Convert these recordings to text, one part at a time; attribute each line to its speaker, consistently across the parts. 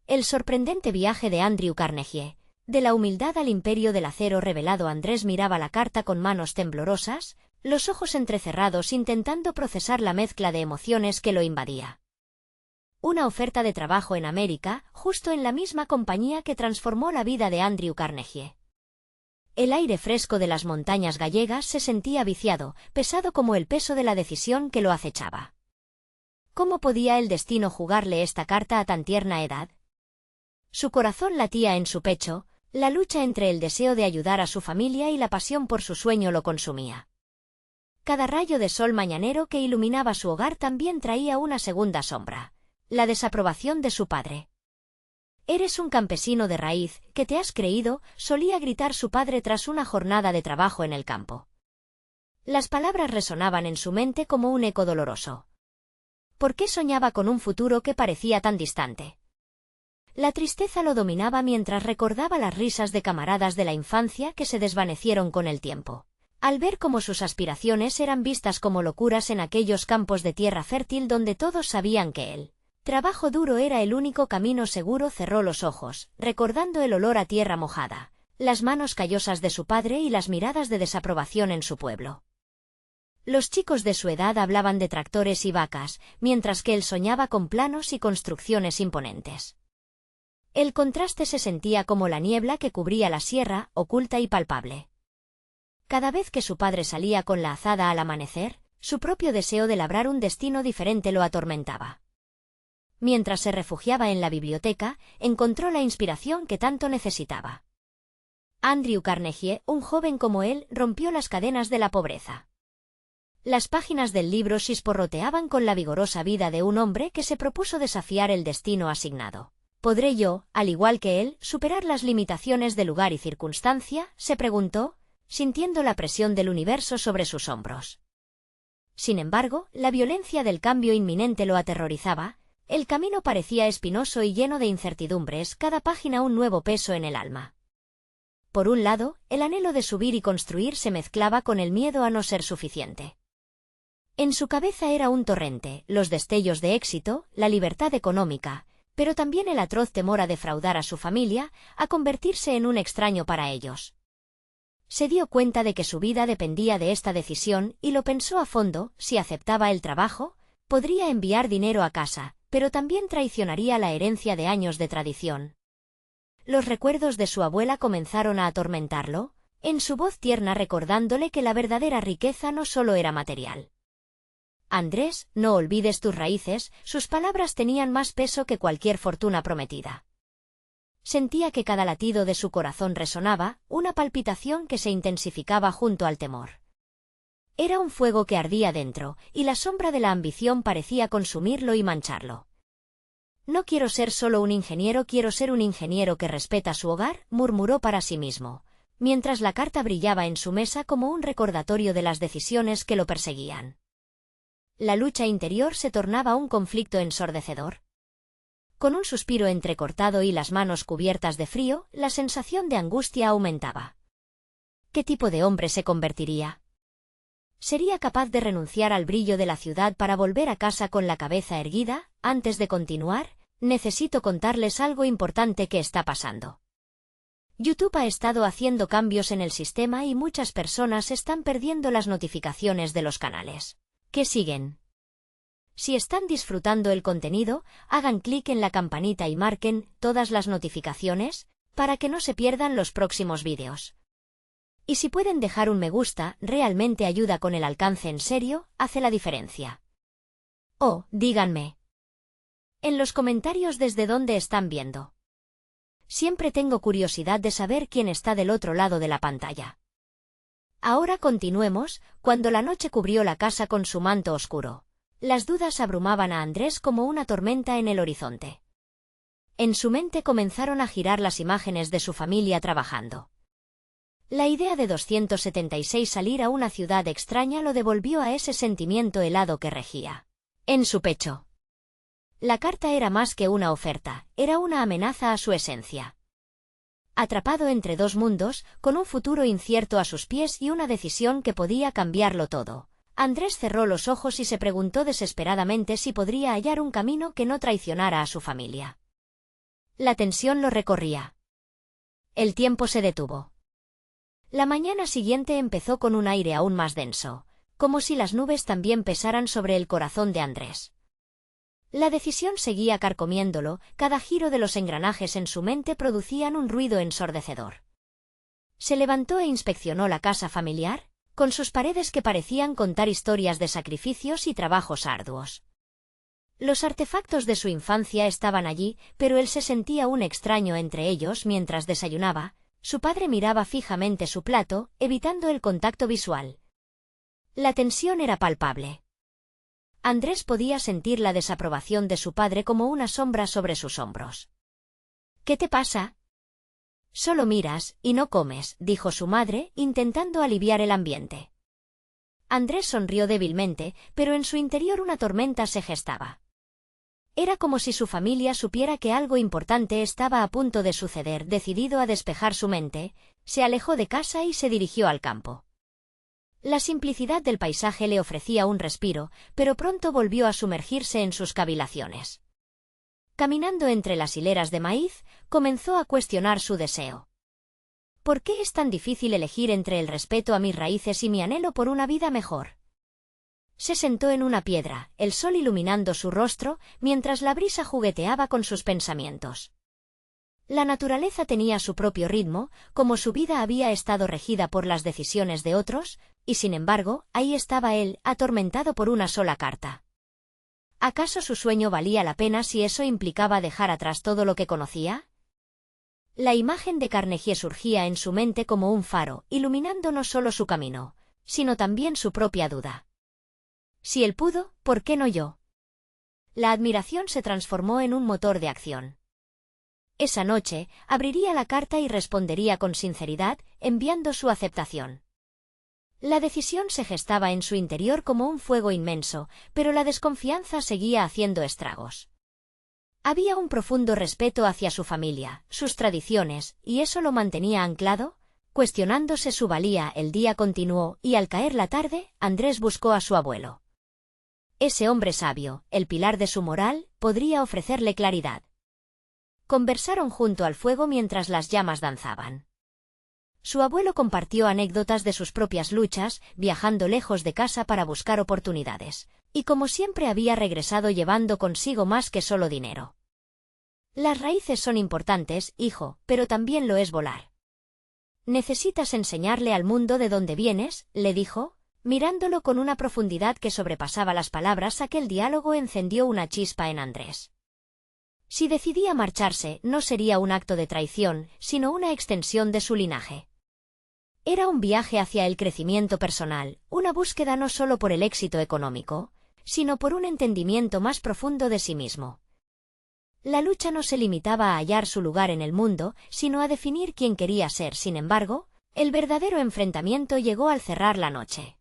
Speaker 1: El sorprendente viaje de Andrew Carnegie. De la humildad al imperio del acero revelado. Andrés miraba la carta con manos temblorosas, los ojos entrecerrados intentando procesar la mezcla de emociones que lo invadía. Una oferta de trabajo en América, justo en la misma compañía que transformó la vida de Andrew Carnegie. El aire fresco de las montañas gallegas se sentía viciado, pesado como el peso de la decisión que lo acechaba. ¿Cómo podía el destino jugarle esta carta a tan tierna edad? Su corazón latía en su pecho, la lucha entre el deseo de ayudar a su familia y la pasión por su sueño lo consumía. Cada rayo de sol mañanero que iluminaba su hogar también traía una segunda sombra, la desaprobación de su padre. «Eres un campesino de raíz, ¿qué te has creído?», solía gritar su padre tras una jornada de trabajo en el campo. Las palabras resonaban en su mente como un eco doloroso. ¿Por qué soñaba con un futuro que parecía tan distante? La tristeza lo dominaba mientras recordaba las risas de camaradas de la infancia que se desvanecieron con el tiempo. Al ver cómo sus aspiraciones eran vistas como locuras en aquellos campos de tierra fértil donde todos sabían que el trabajo duro era el único camino seguro, cerró los ojos, recordando el olor a tierra mojada, las manos callosas de su padre y las miradas de desaprobación en su pueblo. Los chicos de su edad hablaban de tractores y vacas, mientras que él soñaba con planos y construcciones imponentes. El contraste se sentía como la niebla que cubría la sierra, oculta y palpable. Cada vez que su padre salía con la azada al amanecer, su propio deseo de labrar un destino diferente lo atormentaba. Mientras se refugiaba en la biblioteca, encontró la inspiración que tanto necesitaba. Andrew Carnegie, un joven como él, rompió las cadenas de la pobreza. Las páginas del libro chisporroteaban con la vigorosa vida de un hombre que se propuso desafiar el destino asignado. ¿Podré yo, al igual que él, superar las limitaciones de lugar y circunstancia?, se preguntó, sintiendo la presión del universo sobre sus hombros. Sin embargo, la violencia del cambio inminente lo aterrorizaba, el camino parecía espinoso y lleno de incertidumbres, cada página un nuevo peso en el alma. Por un lado, el anhelo de subir y construir se mezclaba con el miedo a no ser suficiente. En su cabeza era un torrente, los destellos de éxito, la libertad económica, pero también el atroz temor a defraudar a su familia, a convertirse en un extraño para ellos. Se dio cuenta de que su vida dependía de esta decisión y lo pensó a fondo. Si aceptaba el trabajo, podría enviar dinero a casa, pero también traicionaría la herencia de años de tradición. Los recuerdos de su abuela comenzaron a atormentarlo, en su voz tierna recordándole que la verdadera riqueza no solo era material. Andrés, no olvides tus raíces, sus palabras tenían más peso que cualquier fortuna prometida. Sentía que cada latido de su corazón resonaba, una palpitación que se intensificaba junto al temor. Era un fuego que ardía dentro, y la sombra de la ambición parecía consumirlo y mancharlo. No quiero ser solo un ingeniero, quiero ser un ingeniero que respeta su hogar, murmuró para sí mismo, mientras la carta brillaba en su mesa como un recordatorio de las decisiones que lo perseguían. La lucha interior se tornaba un conflicto ensordecedor. Con un suspiro entrecortado y las manos cubiertas de frío, la sensación de angustia aumentaba. ¿Qué tipo de hombre se convertiría? ¿Sería capaz de renunciar al brillo de la ciudad para volver a casa con la cabeza erguida? Antes de continuar, necesito contarles algo importante que está pasando. YouTube ha estado haciendo cambios en el sistema y muchas personas están perdiendo las notificaciones de los canales que siguen. Si están disfrutando el contenido, hagan clic en la campanita y marquen todas las notificaciones para que no se pierdan los próximos vídeos. Y si pueden dejar un me gusta, realmente ayuda con el alcance, en serio, hace la diferencia. Oh, díganme en los comentarios desde dónde están viendo. Siempre tengo curiosidad de saber quién está del otro lado de la pantalla. Ahora continuemos. Cuando la noche cubrió la casa con su manto oscuro, las dudas abrumaban a Andrés como una tormenta en el horizonte. En su mente comenzaron a girar las imágenes de su familia trabajando. La idea de 276 salir a una ciudad extraña lo devolvió a ese sentimiento helado que regía en su pecho. La carta era más que una oferta, era una amenaza a su esencia. Atrapado entre dos mundos, con un futuro incierto a sus pies y una decisión que podía cambiarlo todo, Andrés cerró los ojos y se preguntó desesperadamente si podría hallar un camino que no traicionara a su familia. La tensión lo recorría. El tiempo se detuvo. La mañana siguiente empezó con un aire aún más denso, como si las nubes también pesaran sobre el corazón de Andrés. La decisión seguía carcomiéndolo, cada giro de los engranajes en su mente producían un ruido ensordecedor. Se levantó e inspeccionó la casa familiar, con sus paredes que parecían contar historias de sacrificios y trabajos arduos. Los artefactos de su infancia estaban allí, pero él se sentía un extraño entre ellos mientras desayunaba. Su padre miraba fijamente su plato, evitando el contacto visual. La tensión era palpable. Andrés podía sentir la desaprobación de su padre como una sombra sobre sus hombros. ¿Qué te pasa? Solo miras y no comes, dijo su madre, intentando aliviar el ambiente. Andrés sonrió débilmente, pero en su interior una tormenta se gestaba. Era como si su familia supiera que algo importante estaba a punto de suceder. Decidido a despejar su mente, se alejó de casa y se dirigió al campo. La simplicidad del paisaje le ofrecía un respiro, pero pronto volvió a sumergirse en sus cavilaciones. Caminando entre las hileras de maíz, comenzó a cuestionar su deseo. ¿Por qué es tan difícil elegir entre el respeto a mis raíces y mi anhelo por una vida mejor? Se sentó en una piedra, el sol iluminando su rostro, mientras la brisa jugueteaba con sus pensamientos. La naturaleza tenía su propio ritmo, como su vida había estado regida por las decisiones de otros, y sin embargo, ahí estaba él, atormentado por una sola carta. ¿Acaso su sueño valía la pena si eso implicaba dejar atrás todo lo que conocía? La imagen de Carnegie surgía en su mente como un faro, iluminando no solo su camino, sino también su propia duda. Si él pudo, ¿por qué no yo? La admiración se transformó en un motor de acción. Esa noche, abriría la carta y respondería con sinceridad, enviando su aceptación. La decisión se gestaba en su interior como un fuego inmenso, pero la desconfianza seguía haciendo estragos. Había un profundo respeto hacia su familia, sus tradiciones, y eso lo mantenía anclado. Cuestionándose su valía, el día continuó, y al caer la tarde, Andrés buscó a su abuelo. Ese hombre sabio, el pilar de su moral, podría ofrecerle claridad. Conversaron junto al fuego mientras las llamas danzaban. Su abuelo compartió anécdotas de sus propias luchas, viajando lejos de casa para buscar oportunidades, y como siempre había regresado llevando consigo más que solo dinero. Las raíces son importantes, hijo, pero también lo es volar. Necesitas enseñarle al mundo de dónde vienes, le dijo, mirándolo con una profundidad que sobrepasaba las palabras. Aquel diálogo encendió una chispa en Andrés. Si decidía marcharse, no sería un acto de traición, sino una extensión de su linaje. Era un viaje hacia el crecimiento personal, una búsqueda no solo por el éxito económico, sino por un entendimiento más profundo de sí mismo. La lucha no se limitaba a hallar su lugar en el mundo, sino a definir quién quería ser. Sin embargo, el verdadero enfrentamiento llegó al cerrar la noche.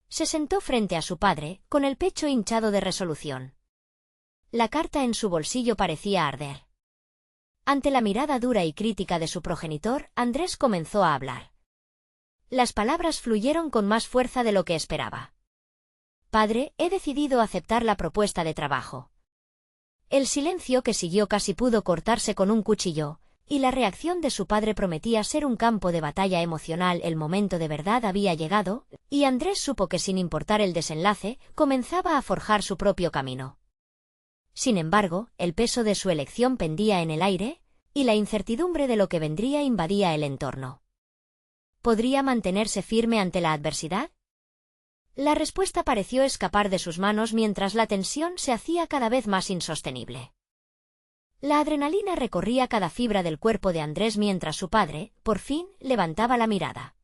Speaker 1: Se sentó frente a su padre, con el pecho hinchado de resolución. La carta en su bolsillo parecía arder. Ante la mirada dura y crítica de su progenitor, Andrés comenzó a hablar. Las palabras fluyeron con más fuerza de lo que esperaba. Padre, he decidido aceptar la propuesta de trabajo. El silencio que siguió casi pudo cortarse con un cuchillo, y la reacción de su padre prometía ser un campo de batalla emocional. El momento de verdad había llegado, y Andrés supo que sin importar el desenlace, comenzaba a forjar su propio camino. Sin embargo, el peso de su elección pendía en el aire, y la incertidumbre de lo que vendría invadía el entorno. ¿Podría mantenerse firme ante la adversidad? La respuesta pareció escapar de sus manos mientras la tensión se hacía cada vez más insostenible. La adrenalina recorría cada fibra del cuerpo de Andrés mientras su padre, por fin, levantaba la mirada.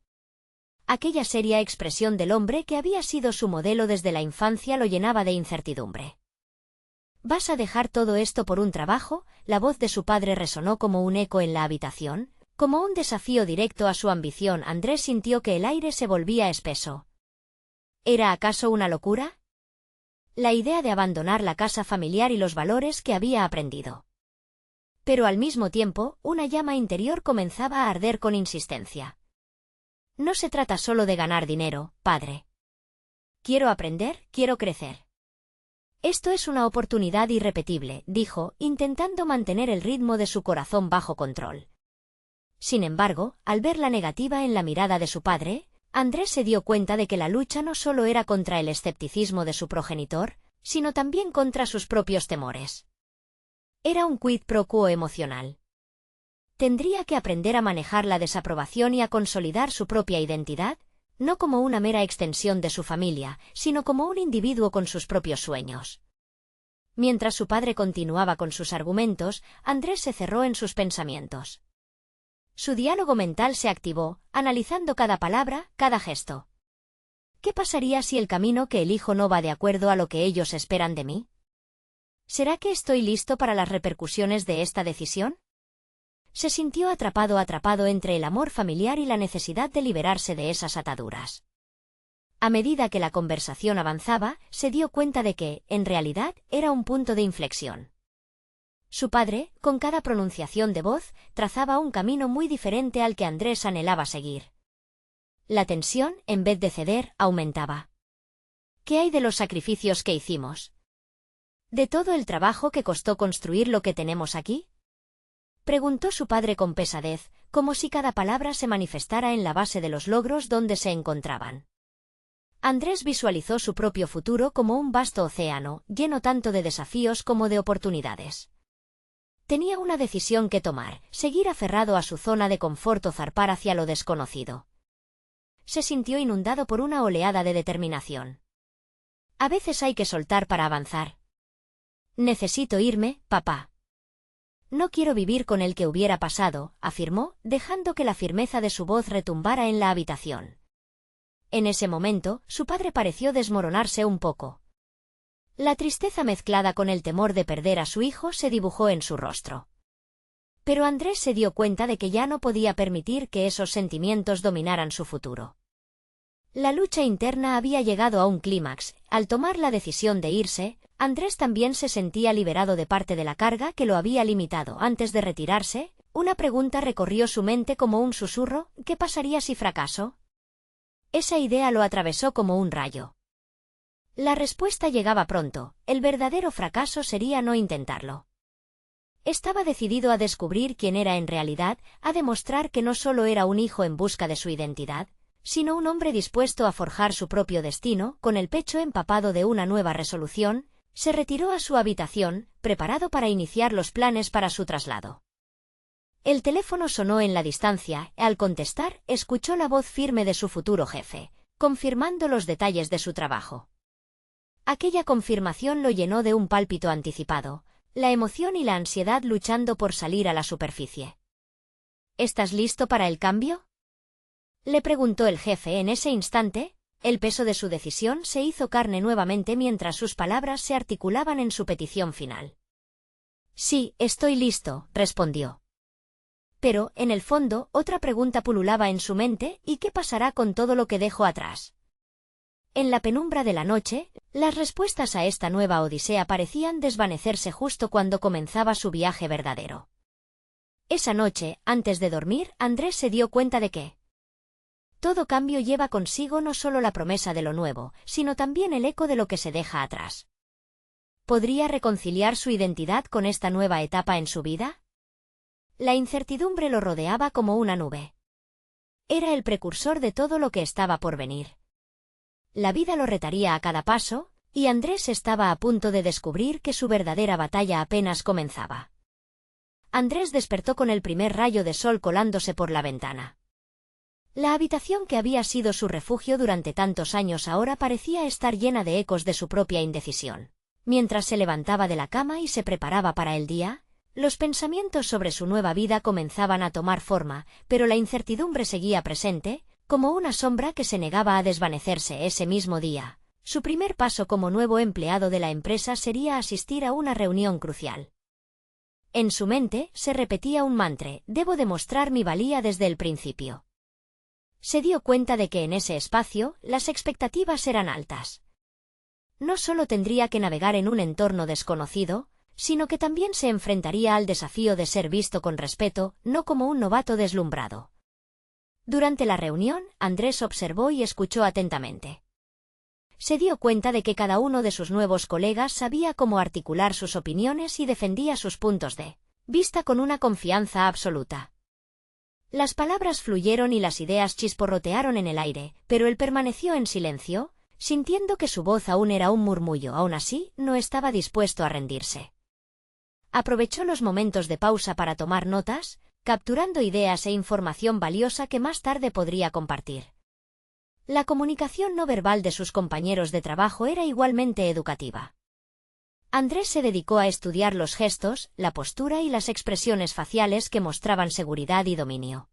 Speaker 1: Aquella seria expresión del hombre que había sido su modelo desde la infancia lo llenaba de incertidumbre. ¿Vas a dejar todo esto por un trabajo? La voz de su padre resonó como un eco en la habitación, como un desafío directo a su ambición. Andrés sintió que el aire se volvía espeso. ¿Era acaso una locura? La idea de abandonar la casa familiar y los valores que había aprendido. Pero al mismo tiempo, una llama interior comenzaba a arder con insistencia. No se trata solo de ganar dinero, padre. Quiero aprender, quiero crecer. Esto es una oportunidad irrepetible, dijo, intentando mantener el ritmo de su corazón bajo control. Sin embargo, al ver la negativa en la mirada de su padre, Andrés se dio cuenta de que la lucha no solo era contra el escepticismo de su progenitor, sino también contra sus propios temores. Era un quid pro quo emocional. Tendría que aprender a manejar la desaprobación y a consolidar su propia identidad, no como una mera extensión de su familia, sino como un individuo con sus propios sueños. Mientras su padre continuaba con sus argumentos, Andrés se cerró en sus pensamientos. Su diálogo mental se activó, analizando cada palabra, cada gesto. ¿Qué pasaría si el camino que elijo no va de acuerdo a lo que ellos esperan de mí? ¿Será que estoy listo para las repercusiones de esta decisión? Se sintió atrapado entre el amor familiar y la necesidad de liberarse de esas ataduras. A medida que la conversación avanzaba, se dio cuenta de que, en realidad, era un punto de inflexión. Su padre, con cada pronunciación de voz, trazaba un camino muy diferente al que Andrés anhelaba seguir. La tensión, en vez de ceder, aumentaba. ¿Qué hay de los sacrificios que hicimos? ¿De todo el trabajo que costó construir lo que tenemos aquí? Preguntó su padre con pesadez, como si cada palabra se manifestara en la base de los logros donde se encontraban. Andrés visualizó su propio futuro como un vasto océano, lleno tanto de desafíos como de oportunidades. Tenía una decisión que tomar, seguir aferrado a su zona de confort o zarpar hacia lo desconocido. Se sintió inundado por una oleada de determinación. A veces hay que soltar para avanzar. Necesito irme, papá. No quiero vivir con el que hubiera pasado, afirmó, dejando que la firmeza de su voz retumbara en la habitación. En ese momento, su padre pareció desmoronarse un poco. La tristeza mezclada con el temor de perder a su hijo se dibujó en su rostro. Pero Andrés se dio cuenta de que ya no podía permitir que esos sentimientos dominaran su futuro. La lucha interna había llegado a un clímax. Al tomar la decisión de irse, Andrés también se sentía liberado de parte de la carga que lo había limitado. Antes de retirarse, una pregunta recorrió su mente como un susurro: ¿qué pasaría si fracaso? Esa idea lo atravesó como un rayo. La respuesta llegaba pronto: el verdadero fracaso sería no intentarlo. Estaba decidido a descubrir quién era en realidad, a demostrar que no solo era un hijo en busca de su identidad, sino un hombre dispuesto a forjar su propio destino. Con el pecho empapado de una nueva resolución, se retiró a su habitación, preparado para iniciar los planes para su traslado. El teléfono sonó en la distancia. Al contestar, escuchó la voz firme de su futuro jefe, confirmando los detalles de su trabajo. Aquella confirmación lo llenó de un pálpito anticipado, la emoción y la ansiedad luchando por salir a la superficie. ¿Estás listo para el cambio?, le preguntó el jefe en ese instante. El peso de su decisión se hizo carne nuevamente mientras sus palabras se articulaban en su petición final. Sí, estoy listo, respondió. Pero, en el fondo, otra pregunta pululaba en su mente: ¿y qué pasará con todo lo que dejo atrás? En la penumbra de la noche, las respuestas a esta nueva odisea parecían desvanecerse justo cuando comenzaba su viaje verdadero. Esa noche, antes de dormir, Andrés se dio cuenta de que todo cambio lleva consigo no solo la promesa de lo nuevo, sino también el eco de lo que se deja atrás. ¿Podría reconciliar su identidad con esta nueva etapa en su vida? La incertidumbre lo rodeaba como una nube. Era el precursor de todo lo que estaba por venir. La vida lo retaría a cada paso, y Andrés estaba a punto de descubrir que su verdadera batalla apenas comenzaba. Andrés despertó con el primer rayo de sol colándose por la ventana. La habitación que había sido su refugio durante tantos años ahora parecía estar llena de ecos de su propia indecisión. Mientras se levantaba de la cama y se preparaba para el día, los pensamientos sobre su nueva vida comenzaban a tomar forma, pero la incertidumbre seguía presente, como una sombra que se negaba a desvanecerse. Ese mismo día, su primer paso como nuevo empleado de la empresa sería asistir a una reunión crucial. En su mente se repetía un mantra: debo demostrar mi valía desde el principio. Se dio cuenta de que en ese espacio, las expectativas eran altas. No solo tendría que navegar en un entorno desconocido, sino que también se enfrentaría al desafío de ser visto con respeto, no como un novato deslumbrado. Durante la reunión, Andrés observó y escuchó atentamente. Se dio cuenta de que cada uno de sus nuevos colegas sabía cómo articular sus opiniones y defendía sus puntos de vista con una confianza absoluta. Las palabras fluyeron y las ideas chisporrotearon en el aire, pero él permaneció en silencio, sintiendo que su voz aún era un murmullo. Aún así, no estaba dispuesto a rendirse. Aprovechó los momentos de pausa para tomar notas, capturando ideas e información valiosa que más tarde podría compartir. La comunicación no verbal de sus compañeros de trabajo era igualmente educativa. Andrés se dedicó a estudiar los gestos, la postura y las expresiones faciales que mostraban seguridad y dominio.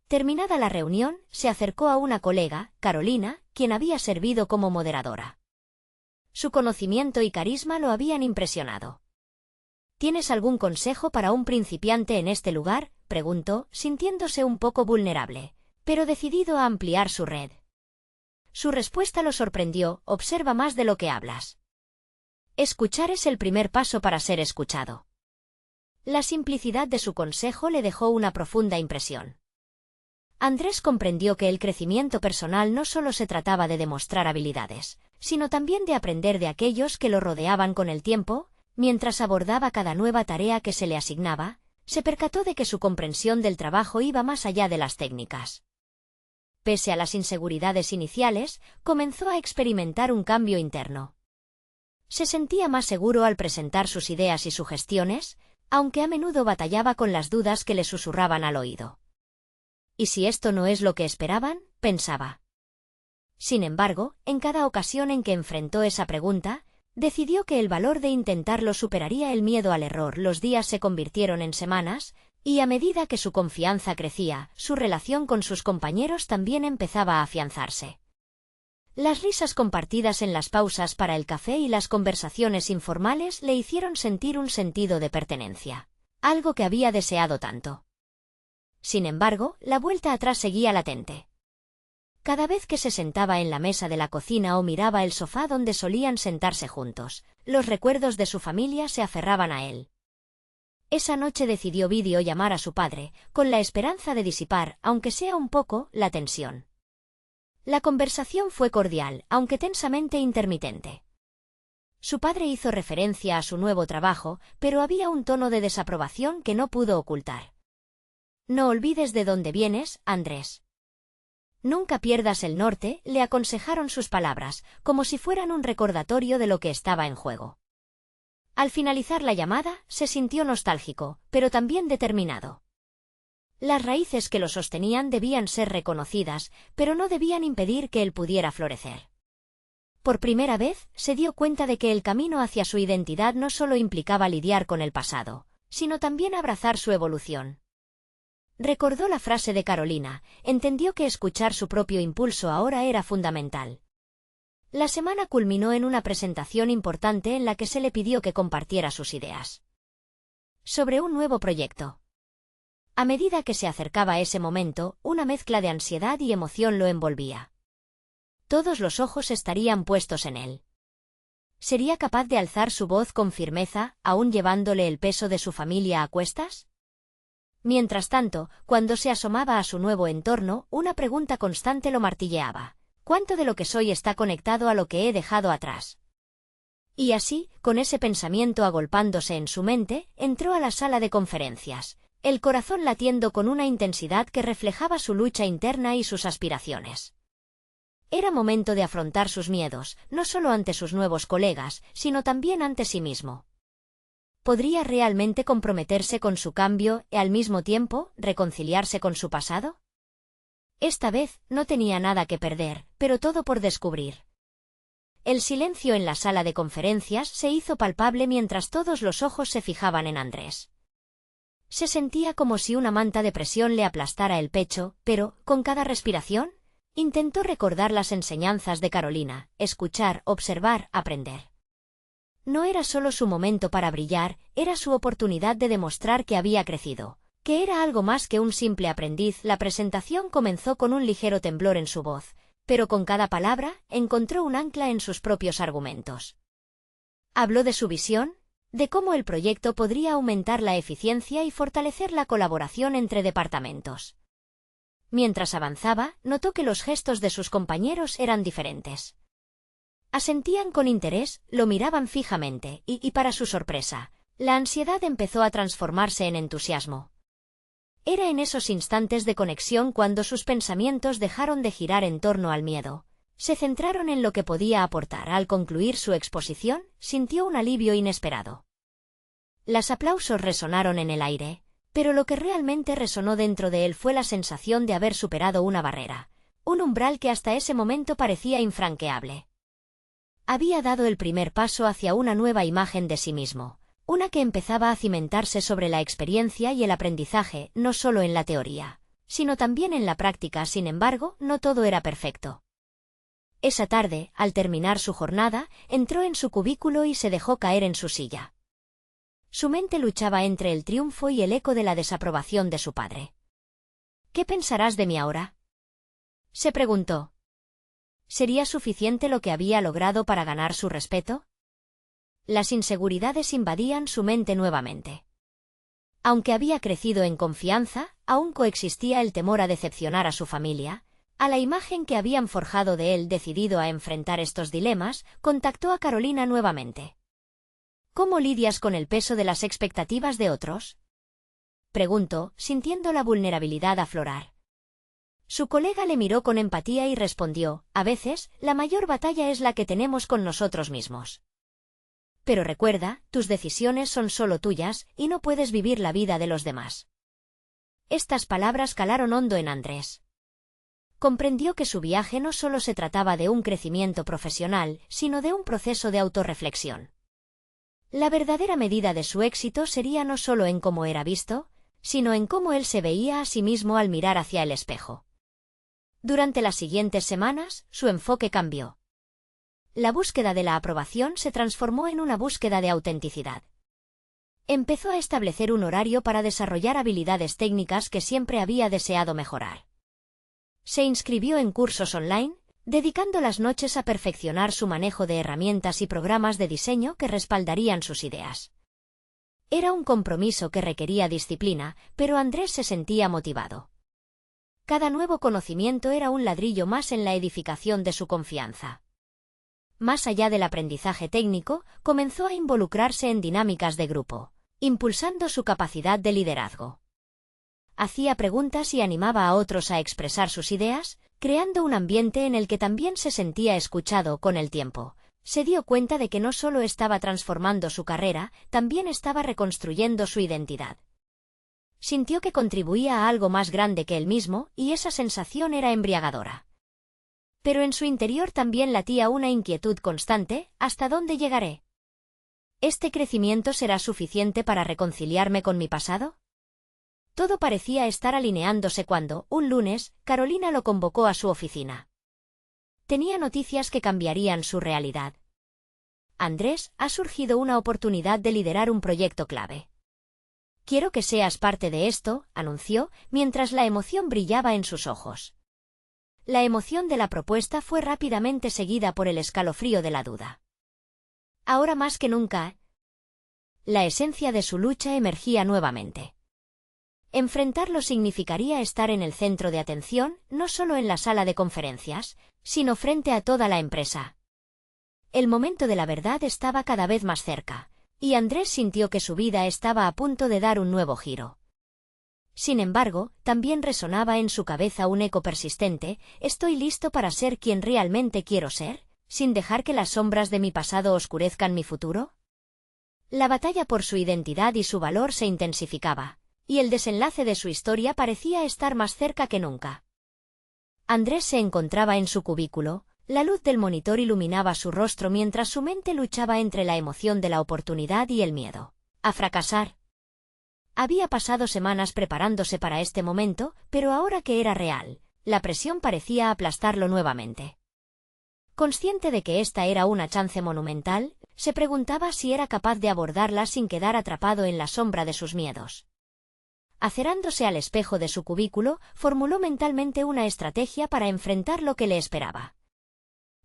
Speaker 1: Terminada la reunión, se acercó a una colega, Carolina, quien había servido como moderadora. Su conocimiento y carisma lo habían impresionado. ¿Tienes algún consejo para un principiante en este lugar?, preguntó, sintiéndose un poco vulnerable, pero decidido a ampliar su red. Su respuesta lo sorprendió: observa más de lo que hablas. Escuchar es el primer paso para ser escuchado. La simplicidad de su consejo le dejó una profunda impresión. Andrés comprendió que el crecimiento personal no solo se trataba de demostrar habilidades, sino también de aprender de aquellos que lo rodeaban. Con el tiempo, mientras abordaba cada nueva tarea que se le asignaba, se percató de que su comprensión del trabajo iba más allá de las técnicas. Pese a las inseguridades iniciales, comenzó a experimentar un cambio interno. Se sentía más seguro al presentar sus ideas y sugestiones, aunque a menudo batallaba con las dudas que le susurraban al oído. ¿Y si esto no es lo que esperaban?, pensaba. Sin embargo, en cada ocasión en que enfrentó esa pregunta, decidió que el valor de intentarlo superaría el miedo al error. Los días se convirtieron en semanas, y a medida que su confianza crecía, su relación con sus compañeros también empezaba a afianzarse. Las risas compartidas en las pausas para el café y las conversaciones informales le hicieron sentir un sentido de pertenencia, algo que había deseado tanto. Sin embargo, la vuelta atrás seguía latente. Cada vez que se sentaba en la mesa de la cocina o miraba el sofá donde solían sentarse juntos, los recuerdos de su familia se aferraban a él. Esa noche decidió videollamar a su padre, con la esperanza de disipar, aunque sea un poco, la tensión. La conversación fue cordial, aunque tensamente intermitente. Su padre hizo referencia a su nuevo trabajo, pero había un tono de desaprobación que no pudo ocultar. No olvides de dónde vienes, Andrés. Nunca pierdas el norte, le aconsejaron sus palabras, como si fueran un recordatorio de lo que estaba en juego. Al finalizar la llamada, se sintió nostálgico, pero también determinado. Las raíces que lo sostenían debían ser reconocidas, pero no debían impedir que él pudiera florecer. Por primera vez, se dio cuenta de que el camino hacia su identidad no solo implicaba lidiar con el pasado, sino también abrazar su evolución. Recordó la frase de Carolina, entendió que escuchar su propio impulso ahora era fundamental. La semana culminó en una presentación importante en la que se le pidió que compartiera sus ideas sobre un nuevo proyecto. A medida que se acercaba ese momento, una mezcla de ansiedad y emoción lo envolvía. Todos los ojos estarían puestos en él. ¿Sería capaz de alzar su voz con firmeza, aún llevándole el peso de su familia a cuestas? Mientras tanto, cuando se asomaba a su nuevo entorno, una pregunta constante lo martilleaba. ¿Cuánto de lo que soy está conectado a lo que he dejado atrás? Y así, con ese pensamiento agolpándose en su mente, entró a la sala de conferencias, el corazón latiendo con una intensidad que reflejaba su lucha interna y sus aspiraciones. Era momento de afrontar sus miedos, no solo ante sus nuevos colegas, sino también ante sí mismo. ¿Podría realmente comprometerse con su cambio y al mismo tiempo reconciliarse con su pasado? Esta vez no tenía nada que perder, pero todo por descubrir. El silencio en la sala de conferencias se hizo palpable mientras todos los ojos se fijaban en Andrés. Se sentía como si una manta de presión le aplastara el pecho, pero, con cada respiración, intentó recordar las enseñanzas de Carolina, escuchar, observar, aprender. No era solo su momento para brillar, era su oportunidad de demostrar que había crecido, que era algo más que un simple aprendiz. La presentación comenzó con un ligero temblor en su voz, pero con cada palabra encontró un ancla en sus propios argumentos. Habló de su visión, de cómo el proyecto podría aumentar la eficiencia y fortalecer la colaboración entre departamentos. Mientras avanzaba, notó que los gestos de sus compañeros eran diferentes. Asentían con interés, lo miraban fijamente, y para su sorpresa, la ansiedad empezó a transformarse en entusiasmo. Era en esos instantes de conexión cuando sus pensamientos dejaron de girar en torno al miedo. Se centraron en lo que podía aportar. Al concluir su exposición, sintió un alivio inesperado. Los aplausos resonaron en el aire, pero lo que realmente resonó dentro de él fue la sensación de haber superado una barrera, un umbral que hasta ese momento parecía infranqueable. Había dado el primer paso hacia una nueva imagen de sí mismo, una que empezaba a cimentarse sobre la experiencia y el aprendizaje, no solo en la teoría, sino también en la práctica. Sin embargo, no todo era perfecto. Esa tarde, al terminar su jornada, entró en su cubículo y se dejó caer en su silla. Su mente luchaba entre el triunfo y el eco de la desaprobación de su padre. ¿Qué pensarás de mí ahora?, se preguntó. ¿Sería suficiente lo que había logrado para ganar su respeto? Las inseguridades invadían su mente nuevamente. Aunque había crecido en confianza, aún coexistía el temor a decepcionar a su familia. A la imagen que habían forjado de él. Decidido a enfrentar estos dilemas, contactó a Carolina nuevamente. ¿Cómo lidias con el peso de las expectativas de otros?, preguntó, sintiendo la vulnerabilidad aflorar. Su colega le miró con empatía y respondió: a veces, la mayor batalla es la que tenemos con nosotros mismos. Pero recuerda, tus decisiones son solo tuyas, y no puedes vivir la vida de los demás. Estas palabras calaron hondo en Andrés. Comprendió que su viaje no solo se trataba de un crecimiento profesional, sino de un proceso de autorreflexión. La verdadera medida de su éxito sería no solo en cómo era visto, sino en cómo él se veía a sí mismo al mirar hacia el espejo. Durante las siguientes semanas, su enfoque cambió. La búsqueda de la aprobación se transformó en una búsqueda de autenticidad. Empezó a establecer un horario para desarrollar habilidades técnicas que siempre había deseado mejorar. Se inscribió en cursos online, dedicando las noches a perfeccionar su manejo de herramientas y programas de diseño que respaldarían sus ideas. Era un compromiso que requería disciplina, pero Andrés se sentía motivado. Cada nuevo conocimiento era un ladrillo más en la edificación de su confianza. Más allá del aprendizaje técnico, comenzó a involucrarse en dinámicas de grupo, impulsando su capacidad de liderazgo. Hacía preguntas y animaba a otros a expresar sus ideas, creando un ambiente en el que también se sentía escuchado. Con el tiempo, se dio cuenta de que no solo estaba transformando su carrera, también estaba reconstruyendo su identidad. Sintió que contribuía a algo más grande que él mismo, y esa sensación era embriagadora. Pero en su interior también latía una inquietud constante: ¿hasta dónde llegaré? ¿Este crecimiento será suficiente para reconciliarme con mi pasado? Todo parecía estar alineándose cuando, un lunes, Carolina lo convocó a su oficina. Tenía noticias que cambiarían su realidad. Andrés, ha surgido una oportunidad de liderar un proyecto clave. Quiero que seas parte de esto, anunció, mientras la emoción brillaba en sus ojos. La emoción de la propuesta fue rápidamente seguida por el escalofrío de la duda. Ahora más que nunca, la esencia de su lucha emergía nuevamente. Enfrentarlo significaría estar en el centro de atención, no solo en la sala de conferencias, sino frente a toda la empresa. El momento de la verdad estaba cada vez más cerca, y Andrés sintió que su vida estaba a punto de dar un nuevo giro. Sin embargo, también resonaba en su cabeza un eco persistente: ¿estoy listo para ser quien realmente quiero ser, sin dejar que las sombras de mi pasado oscurezcan mi futuro? La batalla por su identidad y su valor se intensificaba, y el desenlace de su historia parecía estar más cerca que nunca. Andrés se encontraba en su cubículo. La luz del monitor iluminaba su rostro mientras su mente luchaba entre la emoción de la oportunidad y el miedo a fracasar. Había pasado semanas preparándose para este momento, pero ahora que era real, la presión parecía aplastarlo nuevamente. Consciente de que esta era una chance monumental, se preguntaba si era capaz de abordarla sin quedar atrapado en la sombra de sus miedos. Acercándose al espejo de su cubículo, formuló mentalmente una estrategia para enfrentar lo que le esperaba.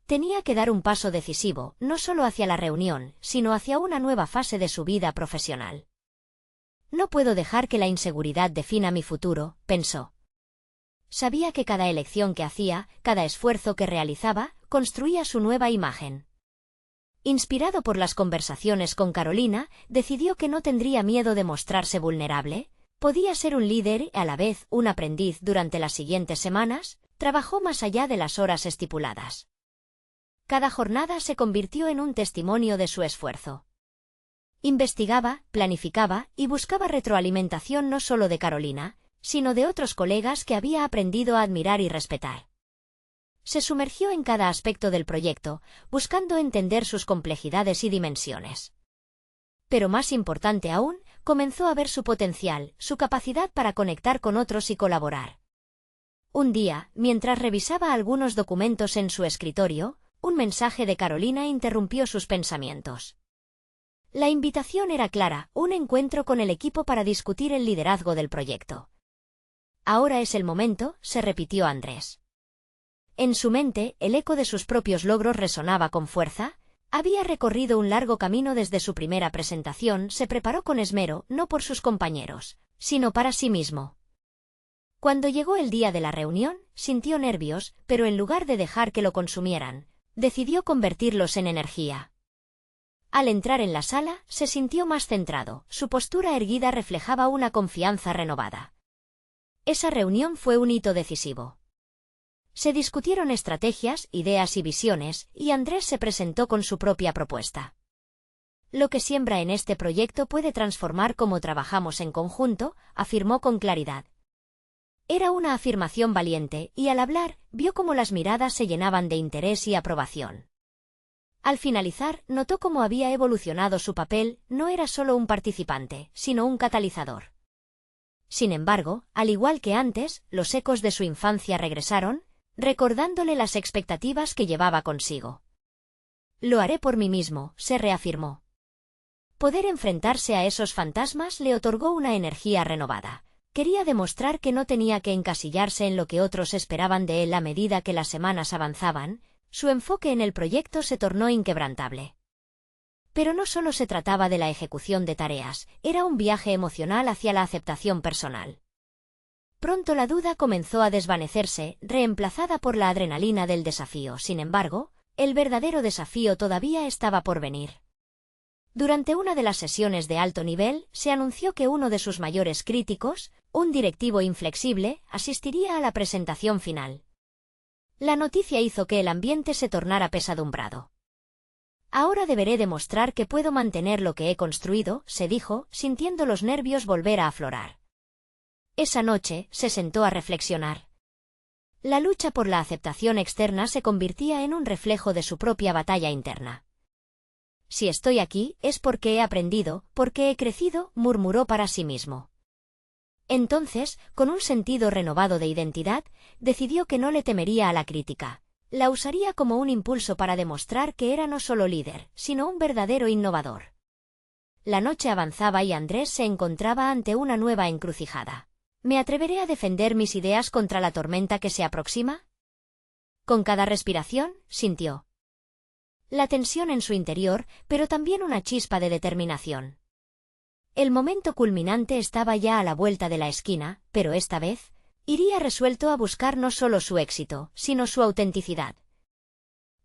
Speaker 1: Tenía que dar un paso decisivo, no solo hacia la reunión, sino hacia una nueva fase de su vida profesional. No puedo dejar que la inseguridad defina mi futuro, pensó. Sabía que cada elección que hacía, cada esfuerzo que realizaba, construía su nueva imagen. Inspirado por las conversaciones con Carolina, decidió que no tendría miedo de mostrarse vulnerable. Podía ser un líder y a la vez un aprendiz. Durante las siguientes semanas, trabajó más allá de las horas estipuladas. Cada jornada se convirtió en un testimonio de su esfuerzo. Investigaba, planificaba y buscaba retroalimentación no solo de Carolina, sino de otros colegas que había aprendido a admirar y respetar. Se sumergió en cada aspecto del proyecto, buscando entender sus complejidades y dimensiones. Pero más importante aún, comenzó a ver su potencial, su capacidad para conectar con otros y colaborar. Un día, mientras revisaba algunos documentos en su escritorio, un mensaje de Carolina interrumpió sus pensamientos. La invitación era clara, un encuentro con el equipo para discutir el liderazgo del proyecto. Ahora es el momento, se repitió Andrés. En su mente, el eco de sus propios logros resonaba con fuerza. Había recorrido un largo camino desde su primera presentación, se preparó con esmero, no por sus compañeros, sino para sí mismo. Cuando llegó el día de la reunión, sintió nervios, pero en lugar de dejar que lo consumieran, decidió convertirlos en energía. Al entrar en la sala, se sintió más centrado, su postura erguida reflejaba una confianza renovada. Esa reunión fue un hito decisivo. Se discutieron estrategias, ideas y visiones, y Andrés se presentó con su propia propuesta. Lo que siembra en este proyecto puede transformar cómo trabajamos en conjunto, afirmó con claridad. Era una afirmación valiente, y al hablar, vio cómo las miradas se llenaban de interés y aprobación. Al finalizar, notó cómo había evolucionado su papel, no era solo un participante, sino un catalizador. Sin embargo, al igual que antes, los ecos de su infancia regresaron, recordándole las expectativas que llevaba consigo. Lo haré por mí mismo, se reafirmó. Poder enfrentarse a esos fantasmas le otorgó una energía renovada. Quería demostrar que no tenía que encasillarse en lo que otros esperaban de él. A medida que las semanas avanzaban, su enfoque en el proyecto se tornó inquebrantable. Pero no solo se trataba de la ejecución de tareas, era un viaje emocional hacia la aceptación personal. Pronto la duda comenzó a desvanecerse, reemplazada por la adrenalina del desafío. Sin embargo, el verdadero desafío todavía estaba por venir. Durante una de las sesiones de alto nivel, se anunció que uno de sus mayores críticos, un directivo inflexible, asistiría a la presentación final. La noticia hizo que el ambiente se tornara pesadumbrado. Ahora deberé demostrar que puedo mantener lo que he construido, se dijo, sintiendo los nervios volver a aflorar. Esa noche, se sentó a reflexionar. La lucha por la aceptación externa se convertía en un reflejo de su propia batalla interna. Si estoy aquí, es porque he aprendido, porque he crecido, murmuró para sí mismo. Entonces, con un sentido renovado de identidad, decidió que no le temería a la crítica. La usaría como un impulso para demostrar que era no solo líder, sino un verdadero innovador. La noche avanzaba y Andrés se encontraba ante una nueva encrucijada. ¿Me atreveré a defender mis ideas contra la tormenta que se aproxima? Con cada respiración, sintió la tensión en su interior, pero también una chispa de determinación. El momento culminante estaba ya a la vuelta de la esquina, pero esta vez, iría resuelto a buscar no solo su éxito, sino su autenticidad.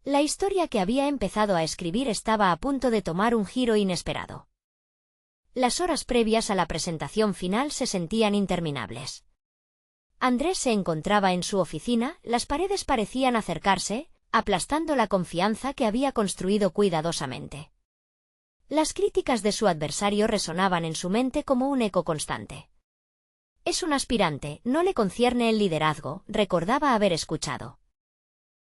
Speaker 1: La historia que había empezado a escribir estaba a punto de tomar un giro inesperado. Las horas previas a la presentación final se sentían interminables. Andrés se encontraba en su oficina, las paredes parecían acercarse, aplastando la confianza que había construido cuidadosamente. Las críticas de su adversario resonaban en su mente como un eco constante. Es un aspirante, no le concierne el liderazgo, recordaba haber escuchado.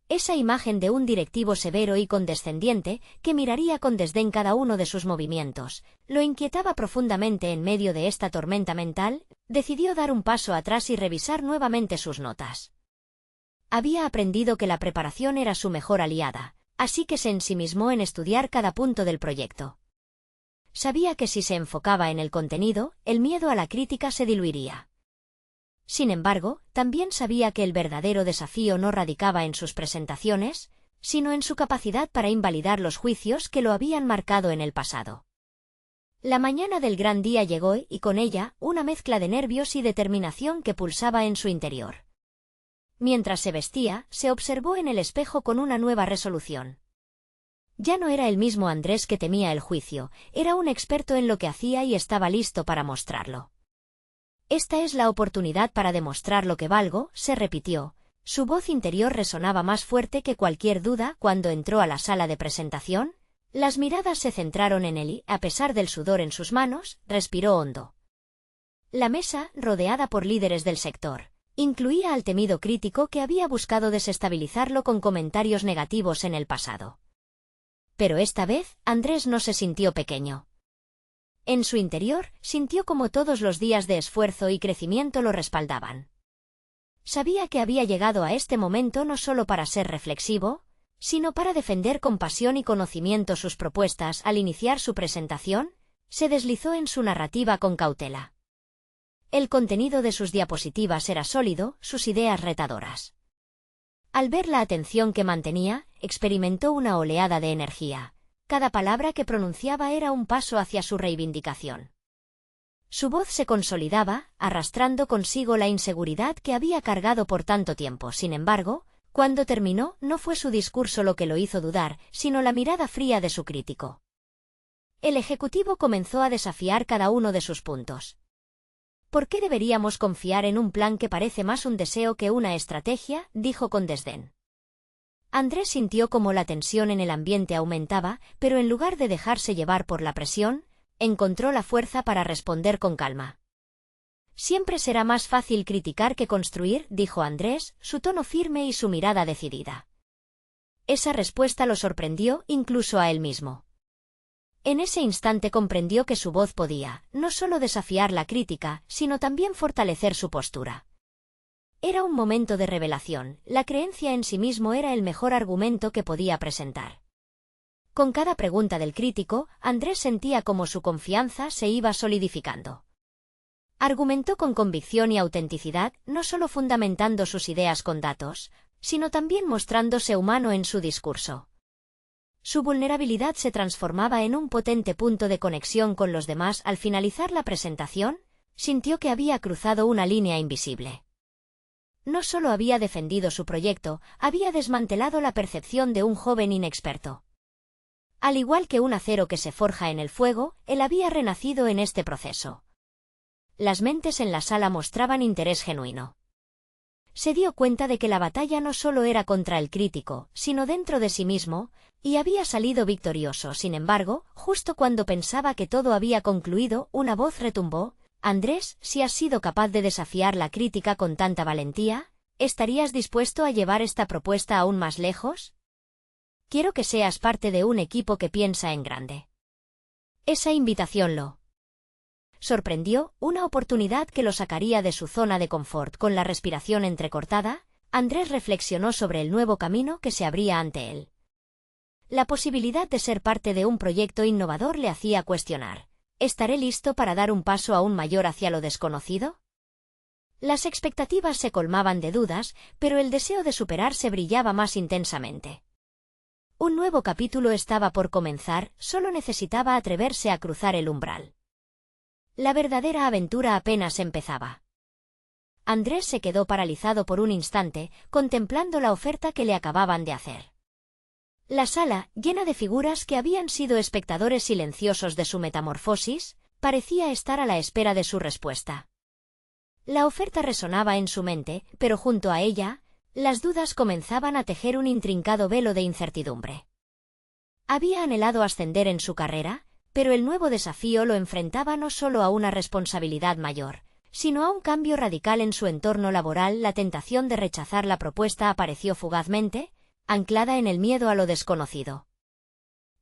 Speaker 1: Esa imagen de un directivo severo y condescendiente, que miraría con desdén cada uno de sus movimientos, lo inquietaba profundamente. En medio de esta tormenta mental, decidió dar un paso atrás y revisar nuevamente sus notas. Había aprendido que la preparación era su mejor aliada, así que se ensimismó en estudiar cada punto del proyecto. Sabía que si se enfocaba en el contenido, el miedo a la crítica se diluiría. Sin embargo, también sabía que el verdadero desafío no radicaba en sus presentaciones, sino en su capacidad para invalidar los juicios que lo habían marcado en el pasado. La mañana del gran día llegó y con ella una mezcla de nervios y determinación que pulsaba en su interior. Mientras se vestía, se observó en el espejo con una nueva resolución. Ya no era el mismo Andrés que temía el juicio, era un experto en lo que hacía y estaba listo para mostrarlo. «Esta es la oportunidad para demostrar lo que valgo», se repitió. Su voz interior resonaba más fuerte que cualquier duda cuando entró a la sala de presentación. Las miradas se centraron en él y, a pesar del sudor en sus manos, respiró hondo. La mesa, rodeada por líderes del sector, incluía al temido crítico que había buscado desestabilizarlo con comentarios negativos en el pasado. Pero esta vez, Andrés no se sintió pequeño. En su interior, sintió como todos los días de esfuerzo y crecimiento lo respaldaban. Sabía que había llegado a este momento no solo para ser reflexivo, sino para defender con pasión y conocimiento sus propuestas. Al iniciar su presentación, se deslizó en su narrativa con cautela. El contenido de sus diapositivas era sólido, sus ideas retadoras. Al ver la atención que mantenía, experimentó una oleada de energía. Cada palabra que pronunciaba era un paso hacia su reivindicación. Su voz se consolidaba, arrastrando consigo la inseguridad que había cargado por tanto tiempo. Sin embargo, cuando terminó, no fue su discurso lo que lo hizo dudar, sino la mirada fría de su crítico. El ejecutivo comenzó a desafiar cada uno de sus puntos. «¿Por qué deberíamos confiar en un plan que parece más un deseo que una estrategia?», dijo con desdén. Andrés sintió como la tensión en el ambiente aumentaba, pero en lugar de dejarse llevar por la presión, encontró la fuerza para responder con calma. «Siempre será más fácil criticar que construir», dijo Andrés, su tono firme y su mirada decidida. Esa respuesta lo sorprendió incluso a él mismo. En ese instante comprendió que su voz podía, no solo desafiar la crítica, sino también fortalecer su postura. Era un momento de revelación, la creencia en sí mismo era el mejor argumento que podía presentar. Con cada pregunta del crítico, Andrés sentía como su confianza se iba solidificando. Argumentó con convicción y autenticidad, no solo fundamentando sus ideas con datos, sino también mostrándose humano en su discurso. Su vulnerabilidad se transformaba en un potente punto de conexión con los demás. Al finalizar la presentación, sintió que había cruzado una línea invisible. No solo había defendido su proyecto, había desmantelado la percepción de un joven inexperto. Al igual que un acero que se forja en el fuego, él había renacido en este proceso. Las mentes en la sala mostraban interés genuino. Se dio cuenta de que la batalla no solo era contra el crítico, sino dentro de sí mismo, y había salido victorioso. Sin embargo, justo cuando pensaba que todo había concluido, una voz retumbó: «Andrés, si has sido capaz de desafiar la crítica con tanta valentía, ¿estarías dispuesto a llevar esta propuesta aún más lejos? Quiero que seas parte de un equipo que piensa en grande». Esa invitación lo sorprendió, una oportunidad que lo sacaría de su zona de confort. Con la respiración entrecortada, Andrés reflexionó sobre el nuevo camino que se abría ante él. La posibilidad de ser parte de un proyecto innovador le hacía cuestionar: ¿estaré listo para dar un paso aún mayor hacia lo desconocido? Las expectativas se colmaban de dudas, pero el deseo de superarse brillaba más intensamente. Un nuevo capítulo estaba por comenzar, solo necesitaba atreverse a cruzar el umbral. La verdadera aventura apenas empezaba. Andrés se quedó paralizado por un instante, contemplando la oferta que le acababan de hacer. La sala, llena de figuras que habían sido espectadores silenciosos de su metamorfosis, parecía estar a la espera de su respuesta. La oferta resonaba en su mente, pero junto a ella, las dudas comenzaban a tejer un intrincado velo de incertidumbre. Había anhelado ascender en su carrera, pero el nuevo desafío lo enfrentaba no solo a una responsabilidad mayor, sino a un cambio radical en su entorno laboral. La tentación de rechazar la propuesta apareció fugazmente, anclada en el miedo a lo desconocido.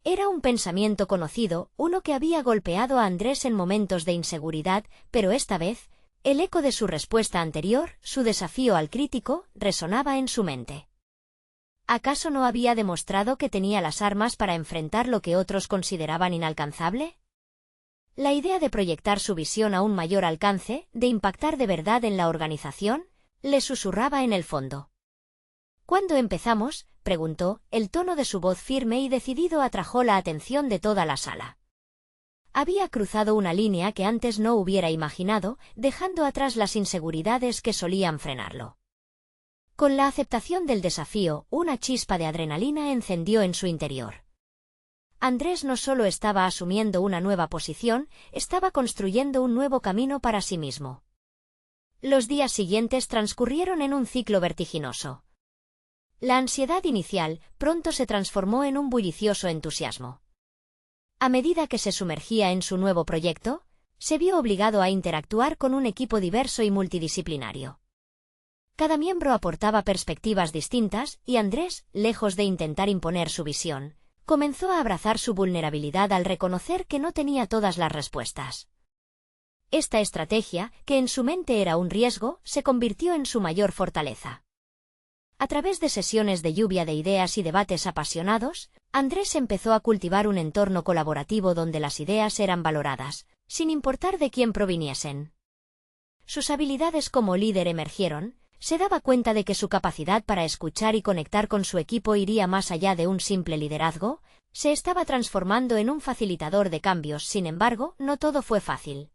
Speaker 1: Era un pensamiento conocido, uno que había golpeado a Andrés en momentos de inseguridad, pero esta vez, el eco de su respuesta anterior, su desafío al crítico, resonaba en su mente. ¿Acaso no había demostrado que tenía las armas para enfrentar lo que otros consideraban inalcanzable? La idea de proyectar su visión a un mayor alcance, de impactar de verdad en la organización, le susurraba en el fondo. «¿Cuándo empezamos?», preguntó, el tono de su voz firme y decidido atrajo la atención de toda la sala. Había cruzado una línea que antes no hubiera imaginado, dejando atrás las inseguridades que solían frenarlo. Con la aceptación del desafío, una chispa de adrenalina encendió en su interior. Andrés no solo estaba asumiendo una nueva posición, estaba construyendo un nuevo camino para sí mismo. Los días siguientes transcurrieron en un ciclo vertiginoso. La ansiedad inicial pronto se transformó en un bullicioso entusiasmo. A medida que se sumergía en su nuevo proyecto, se vio obligado a interactuar con un equipo diverso y multidisciplinario. Cada miembro aportaba perspectivas distintas y Andrés, lejos de intentar imponer su visión, comenzó a abrazar su vulnerabilidad al reconocer que no tenía todas las respuestas. Esta estrategia, que en su mente era un riesgo, se convirtió en su mayor fortaleza. A través de sesiones de lluvia de ideas y debates apasionados, Andrés empezó a cultivar un entorno colaborativo donde las ideas eran valoradas, sin importar de quién proviniesen. Sus habilidades como líder emergieron, se daba cuenta de que su capacidad para escuchar y conectar con su equipo iría más allá de un simple liderazgo, se estaba transformando en un facilitador de cambios. Sin embargo, no todo fue fácil.